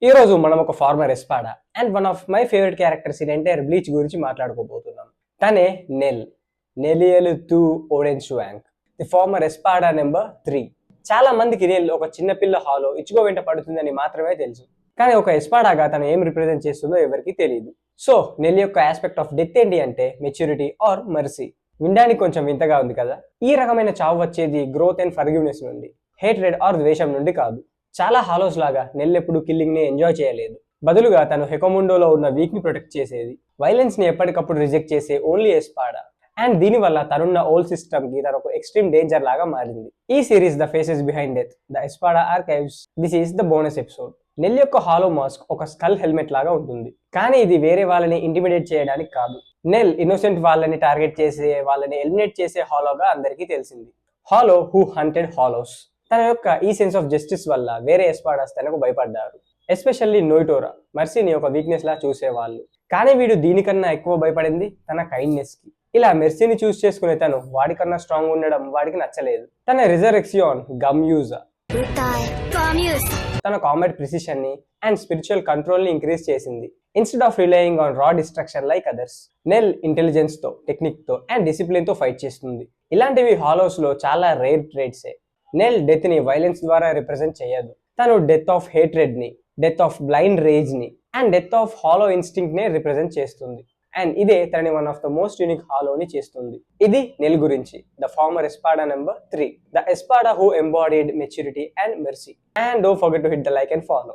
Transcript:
ఈ రోజు మనం ఒక former Espada and one of my favourite characters in entire Bleach గురించి మాట్లాడుకోబోతున్నాం. తనే నెల్, నెలియలు తూ ఓరెంజ్ షుయాంగ్, ది ఫార్మర్ ఎస్పాడా నెంబర్ 3. చాలా మందికి నెల్ ఒక చిన్న పిల్ల హాలో ఇచ్చుకో వెంట పడుతుందని మాత్రమే తెలుసు, కానీ ఒక ఎస్పాడాగా తను ఏం రిప్రజెంట్ చేస్తుందో ఎవరికి తెలియదు. సో నెల్ యొక్క ఆస్పెక్ట్ ఆఫ్ డెత్ ఏంటి అంటే మెచ్యూరిటీ ఆర్ మర్సీ. వినడానికి కొంచెం వింతగా ఉంది కదా. ఈ రకమైన చావు వచ్చేది గ్రోత్ అండ్ ఫర్గివ్నెస్ నుండి, హేట్రెడ్ ఆర్ ద్వేషం నుండి కాదు. చాలా హాలోస్ లాగా నెల్ ఎప్పుడు కిల్లింగ్ ని ఎంజాయ్ చేయలేదు. బదులుగా తను హెకోముండోలో ఉన్న వీక్ ని ప్రొటెక్ట్ చేసేది, వైలెన్స్ ని ఎప్పటికప్పుడు రిజెక్ట్ చేసే ఓన్లీ ఎస్పాడా. అండ్ దీనివల్ల తనున్న ఓల్డ్ సిస్టమ్ కి తను ఒక ఎక్స్ట్రీమ్ డేంజర్ లాగా మారింది. ఈ series the faces behind death, the Espada archives. This is the bonus episode. Nel యొక్క హాలో మాస్క్ ఒక స్కల్ హెల్మెట్ లాగా ఉంటుంది, కానీ ఇది వేరే వాళ్ళని ఇంటిమిడేట్ చేయడానికి కాదు. నెల్ ఇన్నోసెంట్ వాళ్ళని టార్గెట్ చేసే, వాళ్ళని ఎలిమినేట్ చేసే హాలోగా అందరికీ తెలిసింది. Hollow who haunted Hallows. తన యొక్క ఈ సెన్స్ ఆఫ్ జస్టిస్ వల్ల వేరే ఎస్పాడాస్ తనకు భయపడ్డారు. ఎస్పెషల్లీ నోయిటోరా మెర్సీని ఒక వీక్నెస్ లా చూసేవాళ్ళు, కానీ వీడు దీనికన్నా ఎక్కువ భయపడింది తన కైండ్నెస్ కి. ఇలా మెర్సీని చూస్ చేసుకునే తను వాడికన్నా స్ట్రాంగ్ ఉండడం వాడికి నచ్చలేదు. తన రిజరెక్సియాన్ గమ్యూజా తన కాంబాట్ ప్రిసిషన్ ని అండ్ స్పిరిచువల్ కంట్రోల్ ని ఇంక్రీజ్ చేసింది, ఇన్స్టెడ్ ఆఫ్ రిలయింగ్ ఆన్ రా డిస్ట్రక్షన్ లైక్ అదర్స్. నెల్ ఇంటెలిజెన్స్ తో, టెక్నిక్ తో అండ్ డిసిప్లిన్ తో ఫైట్ చేస్తుంది. ఇలాంటివి హాలోస్ లో చాలా రేర్ ట్రేట్సే. నెల్ డెత్ ని వైలెన్స్ ద్వారా రిప్రజెంట్ చేయదు. తను డెత్ ఆఫ్ హేట్రెడ్ ని, డెత్ ఆఫ్ బ్లైండ్ రేజ్ ని and death of hollow instinct నే రిప్రజెంట్ చేస్తుంది. అండ్ ఇదే తనని one of the most unique హాలోని చేస్తుంది. ఇది నెల్ గురించి, the former Espada number 3, the Espada who embodied maturity and mercy. And don't forget to hit the like and follow.